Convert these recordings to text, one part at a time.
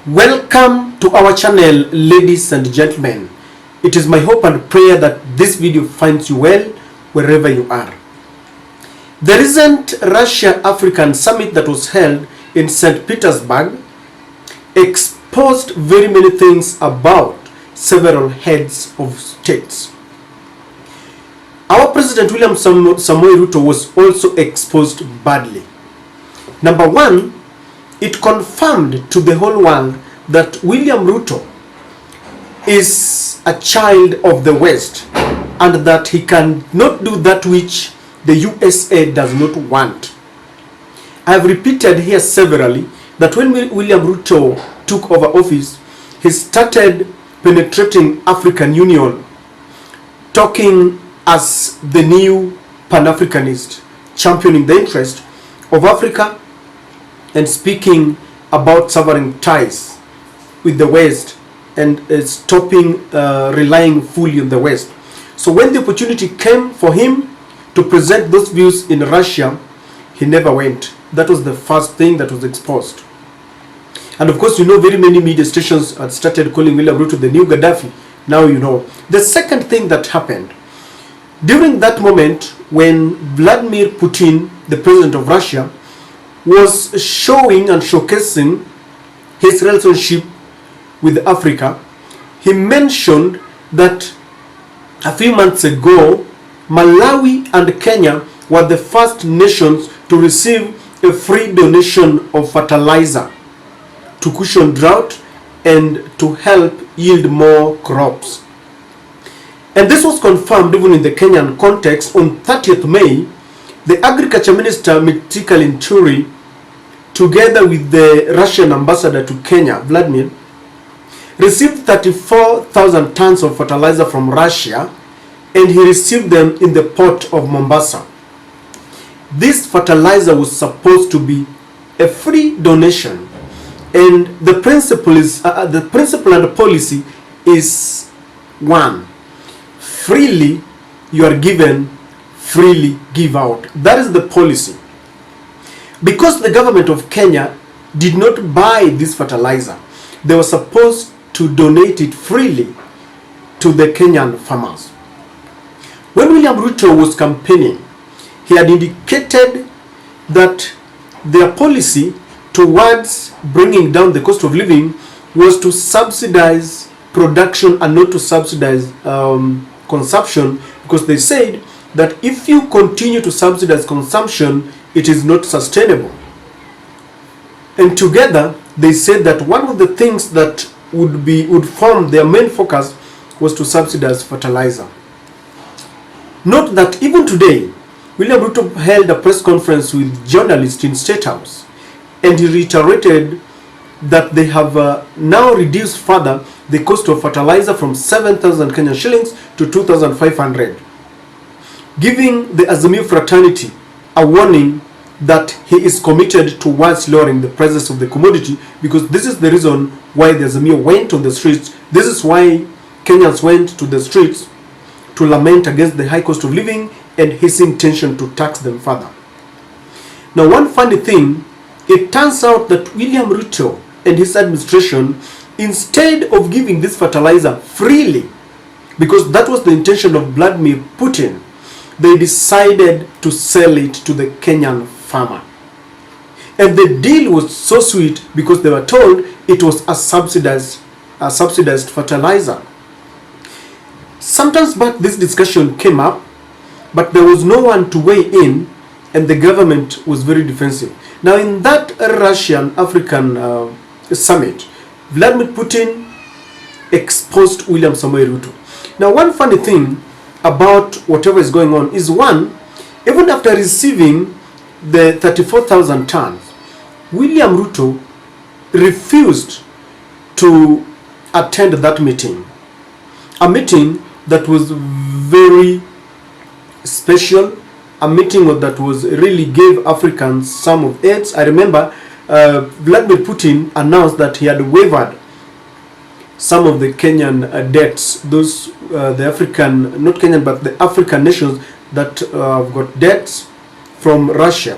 Welcome to our channel, ladies and gentlemen. It is my hope and prayer that this video finds you well wherever you are. The recent Russia-African summit that was held in St. Petersburg exposed very many things about several heads of states. Our President William Samoei Ruto was also exposed badly. Number one, it confirmed to the whole world that William Ruto is a child of the West and that he cannot do that which the USA does not want. I have repeated here severally that when William Ruto took over office, he started penetrating African Union, talking as the new Pan-Africanist, championing the interest of Africa and speaking about severing ties with the West and stopping relying fully on the West. So when the opportunity came for him to present those views in Russia, he never went. That was the first thing that was exposed. And of course, you know, very many media stations had started calling William Ruto the new Gaddafi. Now you know. The second thing that happened, during that moment when Vladimir Putin, the president of Russia, was showing and showcasing his relationship with Africa, he mentioned that a few months ago, Malawi and Kenya were the first nations to receive a free donation of fertilizer to cushion drought and to help yield more crops. And this was confirmed even in the Kenyan context. On 30th May, the Agriculture Minister Mitika Linturi, together with the Russian ambassador to Kenya, Vladimir, received 34,000 tons of fertilizer from Russia, and he received them in the port of Mombasa. This fertilizer was supposed to be a free donation, and the principle and the policy is one: freely you are given, freely give out. That is the policy. Because the government of Kenya did not buy this fertilizer, they were supposed to donate it freely to the Kenyan farmers. When William Ruto was campaigning, he had indicated that their policy towards bringing down the cost of living was to subsidize production and not to subsidize consumption, because they said that if you continue to subsidize consumption, it is not sustainable. And together they said that one of the things that would form their main focus was to subsidize fertilizer. Note that even today, William Ruto held a press conference with journalists in State House, and he reiterated that they have now reduced further the cost of fertilizer from 7,000 Kenyan shillings to 2,500, giving the Azimio fraternity a warning that he is committed towards lowering the prices of the commodity, because this is the reason why the Azimio went on the streets. This is why Kenyans went to the streets to lament against the high cost of living and his intention to tax them further. Now, one funny thing, it turns out that William Ruto and his administration, instead of giving this fertilizer freely, because that was the intention of Vladimir Putin, they decided to sell it to the Kenyan farmer. And the deal was so sweet because they were told it was a subsidized fertilizer. Sometimes back, this discussion came up, but there was no one to weigh in, and the government was very defensive. Now, in that Russian-African summit, Vladimir Putin exposed William Samoei Ruto. Now, one funny thing about whatever is going on is, one, even after receiving the 34,000 tons, William Ruto refused to attend that meeting. A meeting that was very special, a meeting that was really gave Africans some of aids. I remember Vladimir Putin announced that he had waived some of the Kenyan debts, those the African, not Kenyan, but the African nations that got debts from Russia.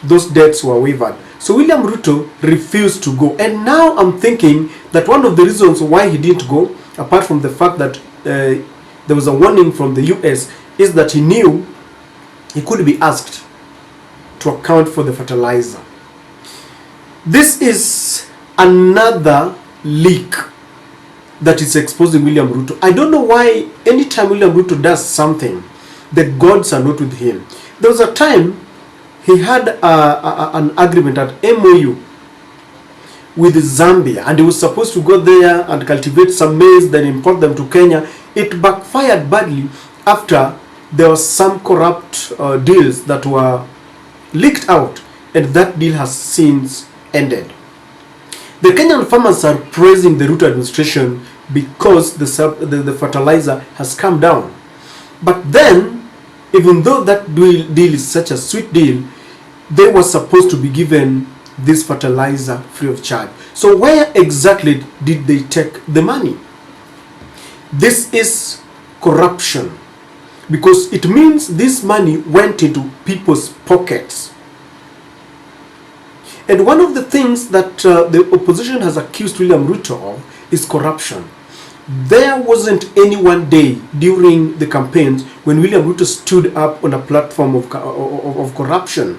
Those debts were waived. So William Ruto refused to go. And now I'm thinking that one of the reasons why he didn't go, apart from the fact that there was a warning from the US, is that he knew he could be asked to account for the fertilizer. This is another leak that is exposing William Ruto. I don't know why anytime William Ruto does something, the gods are not with him. There was a time he had an agreement at MOU with Zambia, and he was supposed to go there and cultivate some maize, then import them to Kenya. It backfired badly after there was some corrupt deals that were leaked out, and that deal has since ended. The Kenyan farmers are praising the Ruto administration because the fertilizer has come down. But then, even though that deal is such a sweet deal, they were supposed to be given this fertilizer free of charge. So where exactly did they take the money? This is corruption, because it means this money went into people's pockets. And one of the things that the opposition has accused William Ruto of is corruption. There wasn't any one day during the campaigns when William Ruto stood up on a platform of corruption.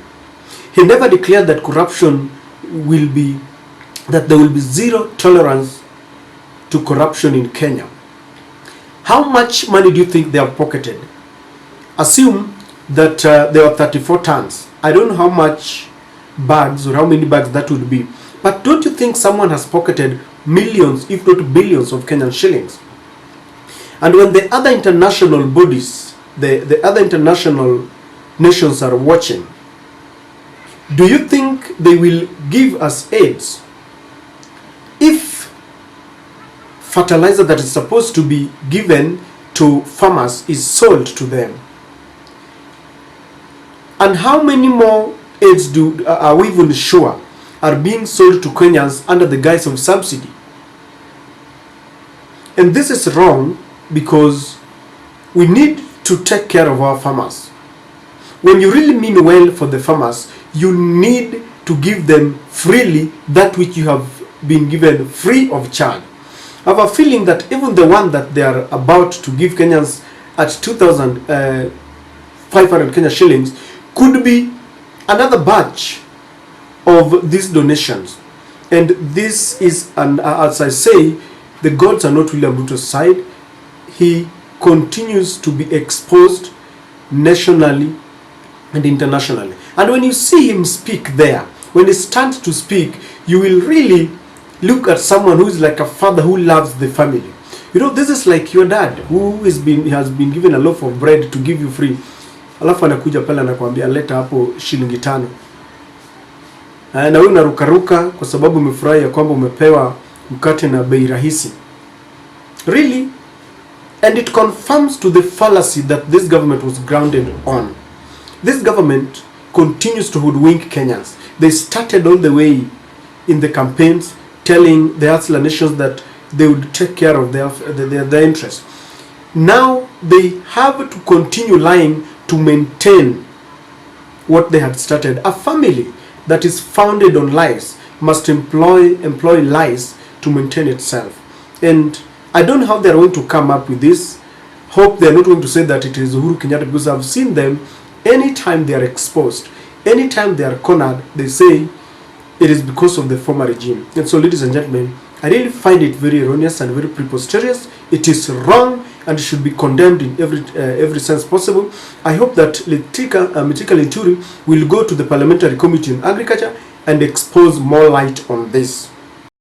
He never declared that corruption will be, that there will be zero tolerance to corruption in Kenya. How much money do you think they have pocketed? Assume that there are 34 tons. I don't know how much bags or how many bags that would be. But don't you think someone has pocketed millions, if not billions, of Kenyan shillings? And when the other international bodies, the other international nations are watching, do you think they will give us aids if fertilizer that is supposed to be given to farmers is sold to them? And how many more aids are we even sure are being sold to Kenyans under the guise of subsidy? And this is wrong, because we need to take care of our farmers. When you really mean well for the farmers, you need to give them freely that which you have been given free of charge. I have a feeling that even the one that they are about to give Kenyans at 2,500 Kenya shillings could be another batch of these donations. And this is, as I say, the gods are not William Ruto's side. He continues to be exposed nationally and internationally. And when you see him speak there, when he stands to speak, you will really look at someone who is like a father who loves the family. You know, this is like your dad who has been given a loaf of bread to give you free. Alafu anakuja pale anakuambia leta hapo shilingi 5. Na wewe unarukaruka kwa sababu umefurahi ya kwamba umepewa mkate na bei rahisi. Really? And it confirms to the fallacy that this government was grounded on. This government continues to hoodwink Kenyans. They started all the way in the campaigns telling the Hustler nations that they would take care of their interests. Now they have to continue lying to maintain what they had started. A family that is founded on lies must employ lies to maintain itself. And I don't know how they're going to come up with this. Hope they're not going to say that it is Uhuru Kenyatta, because I've seen them anytime they are exposed, anytime they are cornered, they say it is because of the former regime. And so, ladies and gentlemen, I really find it very erroneous and very preposterous. It is wrong and should be condemned in every sense possible. I hope that Mithika Linturi will go to the Parliamentary Committee on Agriculture and expose more light on this.